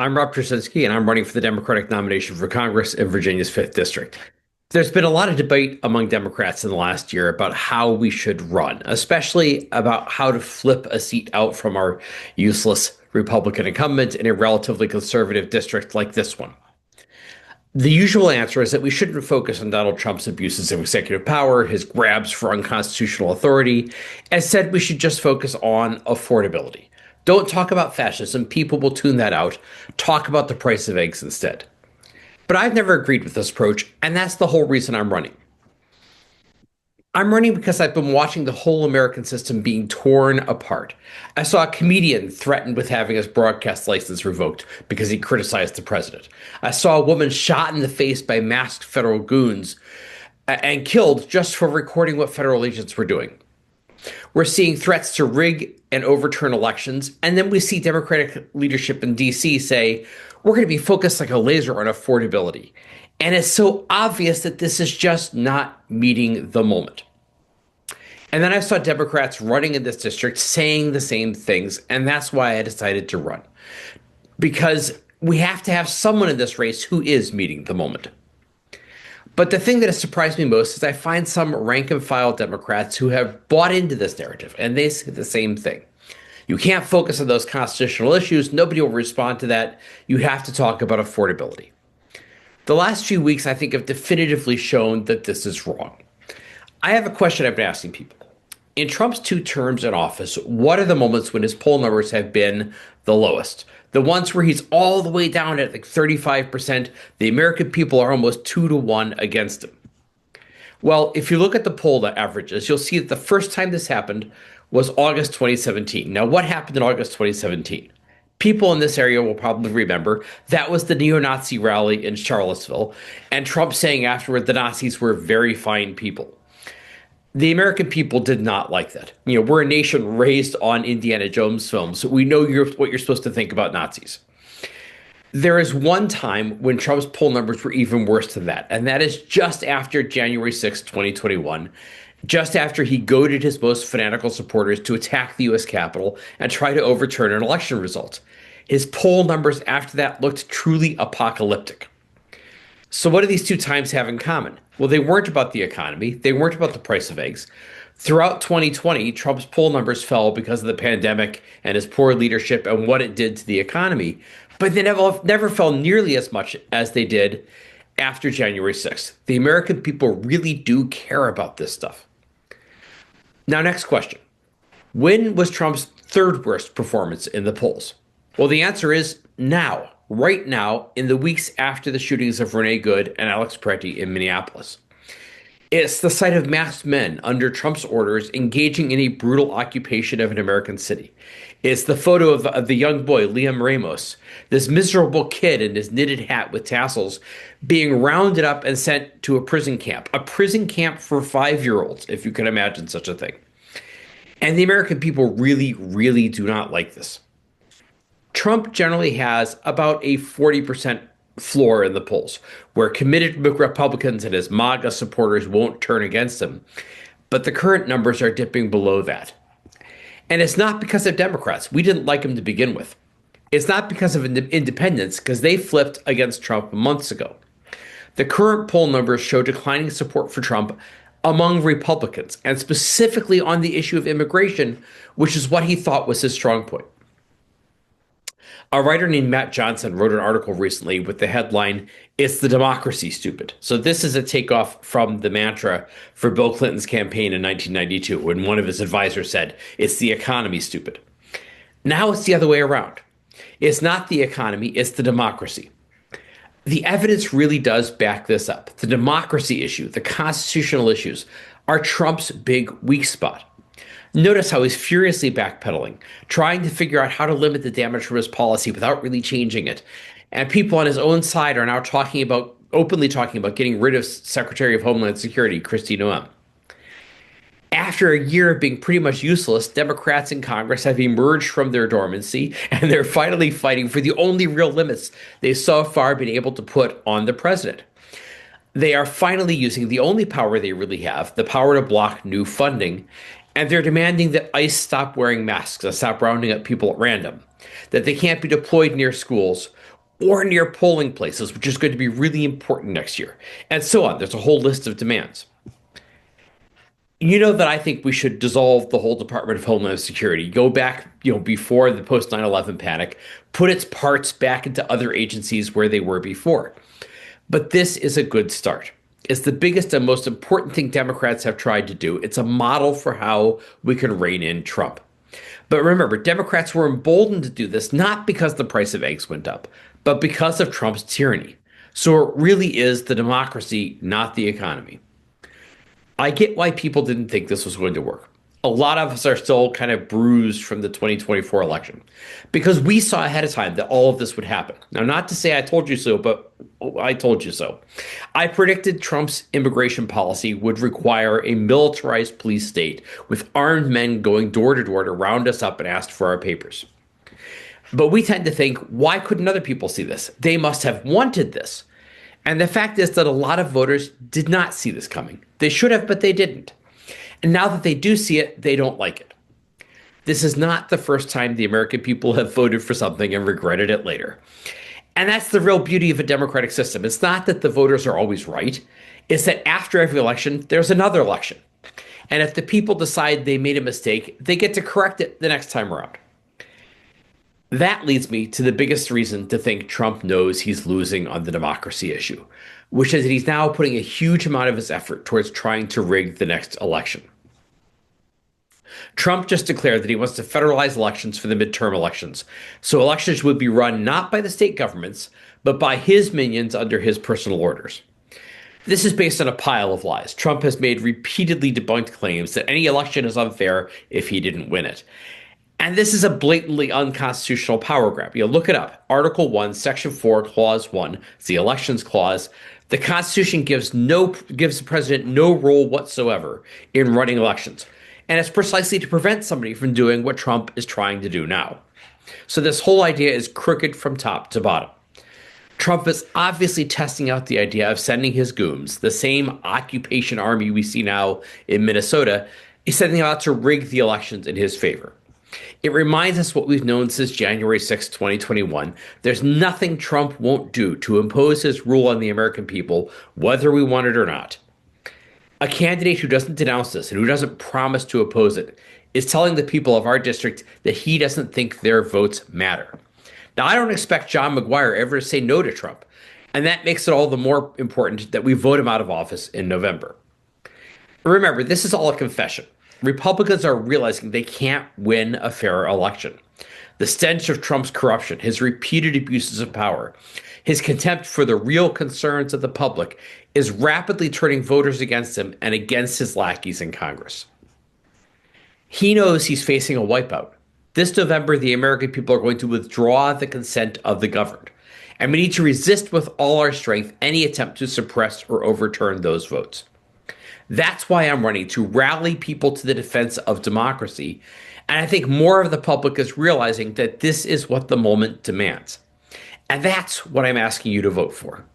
I'm Rob Trzynski, and I'm running for the Democratic nomination for Congress in Virginia's 5th District. There's been a lot of debate among Democrats in the last year about how we should run, especially about how to flip a seat out from our useless Republican incumbent in a relatively conservative district like this one. The usual answer is that we shouldn't focus on Donald Trump's abuses of executive power, his grabs for unconstitutional authority. Instead, we should just focus on affordability. Don't talk about fascism. People will tune that out. Talk about the price of eggs instead. But I've never agreed with this approach, and that's the whole reason I'm running. I'm running because I've been watching the whole American system being torn apart. I saw a comedian threatened with having his broadcast license revoked because he criticized the president. I saw a woman shot in the face by masked federal goons and killed just for recording what federal agents were doing. We're seeing threats to rig and overturn elections, and then we see Democratic leadership in DC say, we're going to be focused like a laser on affordability. And it's so obvious that this is just not meeting the moment. And then I saw Democrats running in this district saying the same things, and that's why I decided to run. Because we have to have someone in this race who is meeting the moment. But the thing that has surprised me most is I find some rank and file Democrats who have bought into this narrative, and they say the same thing. You can't focus on those constitutional issues. Nobody will respond to that. You have to talk about affordability. The last few weeks, I think, have definitively shown that this is wrong. I have a question I've been asking people. In Trump's 2 terms in office, what are the moments when his poll numbers have been the lowest? The ones where he's all the way down at like 35%, the American people are almost 2-1 against him. Well, if you look at the poll averages, you'll see that the first time this happened was August 2017. Now, what happened in August 2017? People in this area will probably remember that was the neo-Nazi rally in Charlottesville, and Trump saying afterward the Nazis were very fine people. The American people did not like that. We're a nation raised on Indiana Jones films. We know what you're supposed to think about Nazis. There is one time when Trump's poll numbers were even worse than that, and that is just after January 6, 2021, just after he goaded his most fanatical supporters to attack the U.S. Capitol and try to overturn an election result. His poll numbers after that looked truly apocalyptic. So what do these 2 times have in common? Well, they weren't about the economy. They weren't about the price of eggs. Throughout 2020, Trump's poll numbers fell because of the pandemic and his poor leadership and what it did to the economy. But they never fell nearly as much as they did after January 6th. The American people really do care about this stuff. Now, next question. When was Trump's 3rd worst performance in the polls? Well, the answer is now. Right now, in the weeks after the shootings of Renee Good and Alex Peretti in Minneapolis. It's the sight of masked men under Trump's orders engaging in a brutal occupation of an American city. It's the photo of the young boy, Liam Ramos, this miserable kid in his knitted hat with tassels, being rounded up and sent to a prison camp for 5-year-olds, if you can imagine such a thing. And the American people really, really do not like this. Trump generally has about a 40% floor in the polls, where committed Republicans and his MAGA supporters won't turn against him. But the current numbers are dipping below that. And it's not because of Democrats. We didn't like him to begin with. It's not because of independents, because they flipped against Trump months ago. The current poll numbers show declining support for Trump among Republicans, and specifically on the issue of immigration, which is what he thought was his strong point. A writer named Matt Johnson wrote an article recently with the headline, "It's the Democracy, Stupid." So this is a takeoff from the mantra for Bill Clinton's campaign in 1992, when one of his advisors said, "It's the economy, stupid." Now it's the other way around. It's not the economy, it's the democracy. The evidence really does back this up. The democracy issue, the constitutional issues, are Trump's big weak spot. Notice how he's furiously backpedaling, trying to figure out how to limit the damage from his policy without really changing it. And people on his own side are now openly talking about getting rid of Secretary of Homeland Security, Kristi Noem. After a year of being pretty much useless, Democrats in Congress have emerged from their dormancy, and they're finally fighting for the only real limits they've so far been able to put on the president. They are finally using the only power they really have, the power to block new funding, and they're demanding that ICE stop wearing masks and stop rounding up people at random. that they can't be deployed near schools or near polling places, which is going to be really important next year, and so on. There's a whole list of demands. You know that I think we should dissolve the whole Department of Homeland Security, go back, before the post 9/11 panic, put its parts back into other agencies where they were before. But this is a good start. It's the biggest and most important thing Democrats have tried to do. It's a model for how we can rein in Trump. But remember, Democrats were emboldened to do this not because the price of eggs went up, but because of Trump's tyranny. So it really is the democracy, not the economy. I get why people didn't think this was going to work. A lot of us are still kind of bruised from the 2024 election because we saw ahead of time that all of this would happen. Now, not to say I told you so, but I told you so. I predicted Trump's immigration policy would require a militarized police state with armed men going door to door to round us up and ask for our papers. But we tend to think, why couldn't other people see this? They must have wanted this. And the fact is that a lot of voters did not see this coming. They should have, but they didn't. And now that they do see it, they don't like it. This is not the first time the American people have voted for something and regretted it later. And that's the real beauty of a democratic system. It's not that the voters are always right. It's that after every election, there's another election. And if the people decide they made a mistake, they get to correct it the next time around. That leads me to the biggest reason to think Trump knows he's losing on the democracy issue, which is that he's now putting a huge amount of his effort towards trying to rig the next election. Trump just declared that he wants to federalize elections for the midterm elections, so elections would be run not by the state governments, but by his minions under his personal orders. This is based on a pile of lies. Trump has made repeatedly debunked claims that any election is unfair if he didn't win it. And this is a blatantly unconstitutional power grab. Look it up. Article 1, Section 4, Clause 1, it's the Elections Clause. The Constitution gives the president no role whatsoever in running elections. And it's precisely to prevent somebody from doing what Trump is trying to do now. So this whole idea is crooked from top to bottom. Trump is obviously testing out the idea of sending his goons, the same occupation army we see now in Minnesota, he's sending them out to rig the elections in his favor. It reminds us what we've known since January 6, 2021. There's nothing Trump won't do to impose his rule on the American people, whether we want it or not. A candidate who doesn't denounce this and who doesn't promise to oppose it is telling the people of our district that he doesn't think their votes matter. Now, I don't expect John McGuire ever to say no to Trump, and that makes it all the more important that we vote him out of office in November. Remember, this is all a confession. Republicans are realizing they can't win a fair election. The stench of Trump's corruption, his repeated abuses of power, his contempt for the real concerns of the public is rapidly turning voters against him and against his lackeys in Congress. He knows he's facing a wipeout. This November, the American people are going to withdraw the consent of the governed, and we need to resist with all our strength any attempt to suppress or overturn those votes. That's why I'm running, to rally people to the defense of democracy. And I think more of the public is realizing that this is what the moment demands. And that's what I'm asking you to vote for.